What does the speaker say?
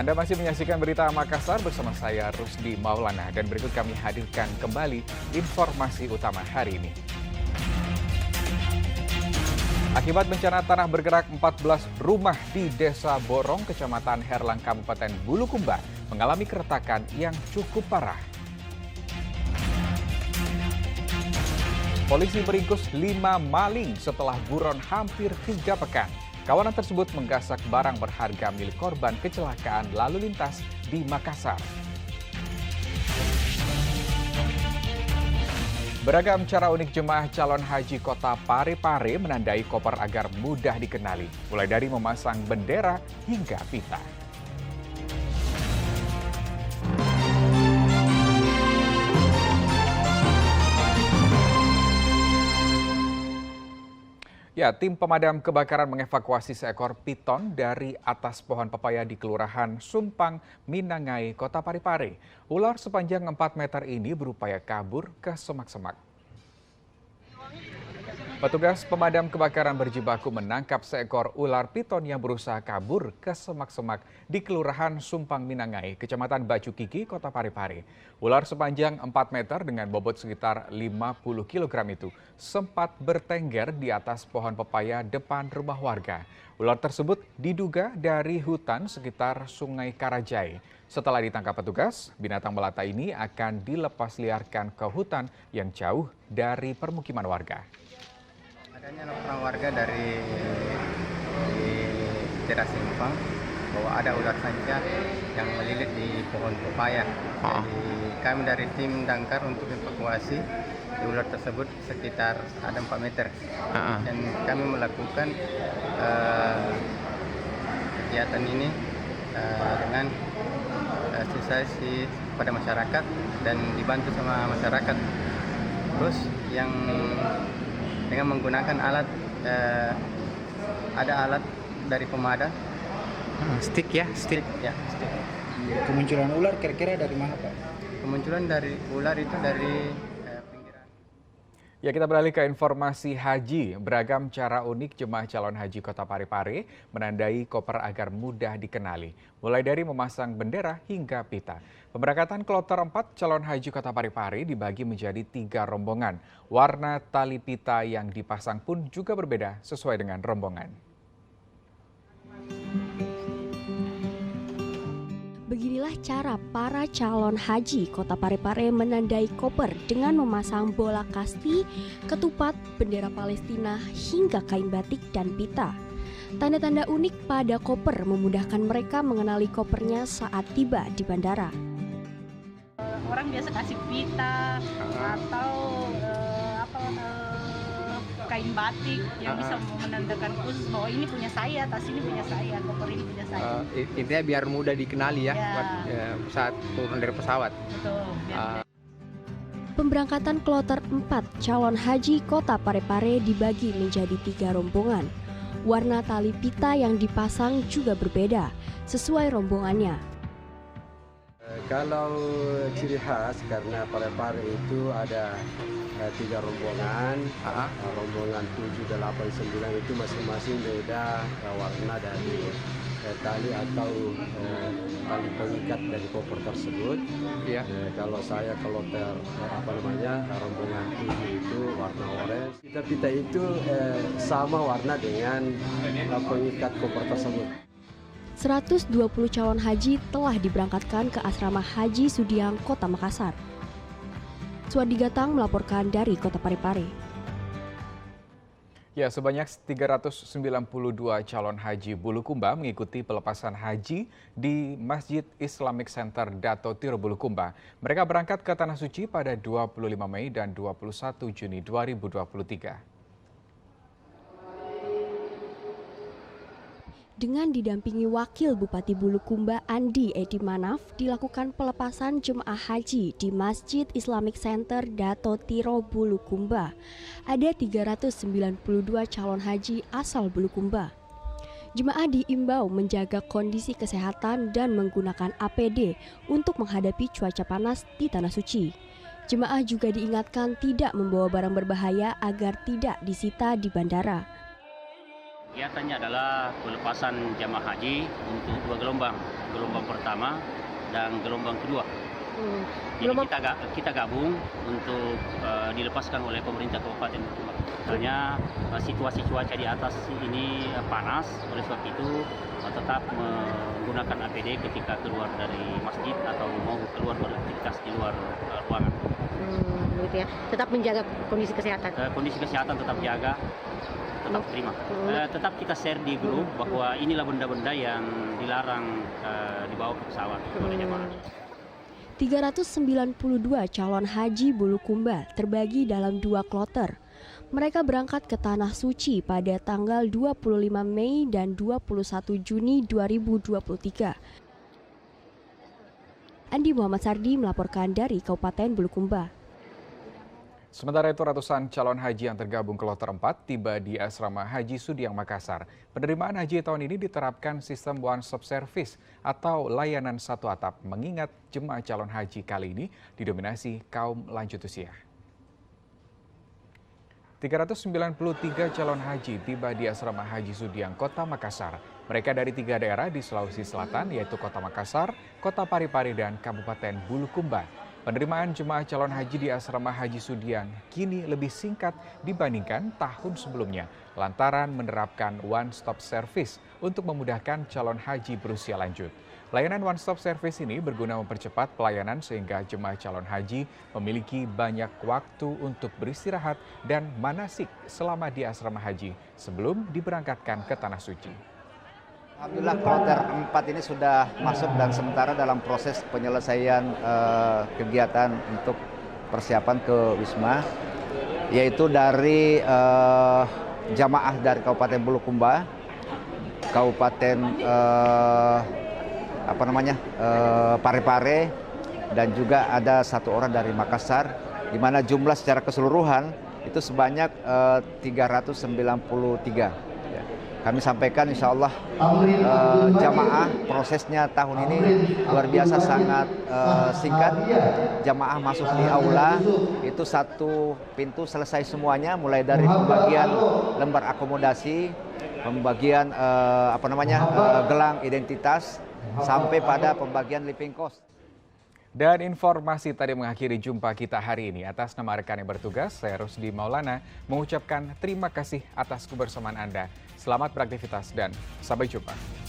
Anda masih menyaksikan Berita Makassar bersama saya Rusdi Maulana dan berikut kami hadirkan kembali informasi utama hari ini. Akibat bencana tanah bergerak, 14 rumah di Desa Borong, Kecamatan Herlang, Kabupaten Bulukumba mengalami keretakan yang cukup parah. Polisi meringkus 5 maling setelah buron hampir 3 pekan. Kawanan tersebut menggasak barang berharga milik korban kecelakaan lalu lintas di Makassar. Beragam cara unik jemaah calon haji Kota Parepare menandai koper agar mudah dikenali, mulai dari memasang bendera hingga pita. Ya, tim pemadam kebakaran mengevakuasi seekor piton dari atas pohon pepaya di Kelurahan Sumpang, Minangai, Kota Parepare. Ular sepanjang 4 meter ini berupaya kabur ke semak-semak. Petugas pemadam kebakaran berjibaku menangkap seekor ular piton yang berusaha kabur ke semak-semak di Kelurahan Sumpang Minangai, Kecamatan Bacu Kiki, Kota Parepare. Ular sepanjang 4 meter dengan bobot sekitar 50 kg itu sempat bertengger di atas pohon pepaya depan rumah warga. Ular tersebut diduga dari hutan sekitar Sungai Karajai. Setelah ditangkap petugas, binatang melata ini akan dilepas liarkan ke hutan yang jauh dari permukiman warga. Adanya laporan warga dari daerah Simpang bahwa ada ular sanca yang melilit di pohon pepaya. Jadi kami dari tim damkar untuk evakuasi ular tersebut sekitar ada 4 meter. Dan kami melakukan kegiatan ini dengan sosialisasi pada masyarakat dan dibantu sama masyarakat. Terus yang dengan menggunakan alat, ada alat dari pemadam. Stick ya, stick. Ya, stick. Kemunculan ular kira-kira dari mana, Pak? Kemunculan dari ular itu dari pinggiran. Ya, kita beralih ke informasi haji. Beragam cara unik jemaah calon haji Kota Parepare menandai koper agar mudah dikenali. Mulai dari memasang bendera hingga pita. Pemberangkatan kloter 4 calon haji Kota Parepare dibagi menjadi 3 rombongan. Warna tali pita yang dipasang pun juga berbeda sesuai dengan rombongan. Beginilah cara para calon haji Kota Parepare menandai koper dengan memasang bola kasti, ketupat, bendera Palestina, hingga kain batik dan pita. Tanda-tanda unik pada koper memudahkan mereka mengenali kopernya saat tiba di bandara. Orang biasa kasih pita atau kain batik yang bisa menandakan khusus bahwa ini punya saya, tas ini punya saya, koper ini punya saya. Intinya biar mudah dikenali ya, saat turun dari pesawat. Betul. Pemberangkatan kloter 4 calon haji Kota Parepare dibagi menjadi 3 rombongan. Warna tali pita yang dipasang juga berbeda sesuai rombongannya. Kalau ciri khas karena Parepare itu ada 3 rombongan, rombongan 7, 8, 9 itu masing-masing beda warna dari tali atau tali pengikat dari koper tersebut. Ya. Kalau saya kloter rombongan 7 itu warna oranye. Pita-pita itu sama warna dengan pengikat koper tersebut. 120 calon haji telah diberangkatkan ke Asrama Haji Sudiang, Kota Makassar. Suadi Gatang melaporkan dari Kota Parepare. Ya, sebanyak 392 calon haji Bulukumba mengikuti pelepasan haji di Masjid Islamic Center Dato Tiro Bulukumba. Mereka berangkat ke Tanah Suci pada 25 Mei dan 21 Juni 2023. Dengan didampingi Wakil Bupati Bulukumba Andi Edi Manaf, dilakukan pelepasan jemaah haji di Masjid Islamic Center Dato Tiro Bulukumba. Ada 392 calon haji asal Bulukumba. Jemaah diimbau menjaga kondisi kesehatan dan menggunakan APD untuk menghadapi cuaca panas di Tanah Suci. Jemaah juga diingatkan tidak membawa barang berbahaya agar tidak disita di bandara. Kegiatannya adalah pelepasan jamaah haji untuk 2 gelombang, gelombang pertama dan gelombang kedua. Jadi kita gabung untuk dilepaskan oleh pemerintah Kabupaten Bulukumba. Misalnya situasi cuaca di atas ini panas, oleh sebab itu tetap menggunakan APD ketika keluar dari masjid atau mau keluar beraktivitas di luar ruangan. Begitu ya. Tetap menjaga kondisi kesehatan. Kondisi kesehatan tetap jaga, tetap terima. Tetap kita share di grup bahwa inilah benda-benda yang dilarang dibawa ke pesawat oleh jemaah. 392 calon haji Bulukumba terbagi dalam 2 kloter. Mereka berangkat ke Tanah Suci pada tanggal 25 Mei dan 21 Juni 2023. Andi Muhammad Sardi melaporkan dari Kabupaten Bulukumba. Sementara itu ratusan calon haji yang tergabung kloter 4 tiba di Asrama Haji Sudiang Makassar. Penerimaan haji tahun ini diterapkan sistem one stop service atau layanan satu atap mengingat jemaah calon haji kali ini didominasi kaum lanjut usia. 393 calon haji tiba di Asrama Haji Sudiang, Kota Makassar. Mereka dari 3 daerah di Sulawesi Selatan yaitu Kota Makassar, Kota Parepare, dan Kabupaten Bulukumba. Penerimaan jemaah calon haji di Asrama Haji Sudiang kini lebih singkat dibandingkan tahun sebelumnya lantaran menerapkan one-stop service untuk memudahkan calon haji berusia lanjut. Layanan one-stop service ini berguna mempercepat pelayanan sehingga jemaah calon haji memiliki banyak waktu untuk beristirahat dan manasik selama di asrama haji sebelum diberangkatkan ke Tanah Suci. Alhamdulillah kloter 4 ini sudah masuk dan sementara dalam proses penyelesaian kegiatan untuk persiapan ke Wisma, yaitu dari jamaah dari Kabupaten Bulukumba, Kabupaten Parepare, dan juga ada 1 orang dari Makassar, di mana jumlah secara keseluruhan itu sebanyak 393. Kami sampaikan insya Allah jamaah prosesnya tahun ini luar biasa sangat singkat. Jamaah masuk di aula itu 1 pintu selesai semuanya, mulai dari pembagian lembar akomodasi, pembagian gelang identitas sampai pada pembagian living cost. Dan informasi tadi mengakhiri jumpa kita hari ini. Atas nama rekan yang bertugas, saya Rusdi Maulana mengucapkan terima kasih atas kebersamaan Anda. Selamat beraktivitas dan sampai jumpa.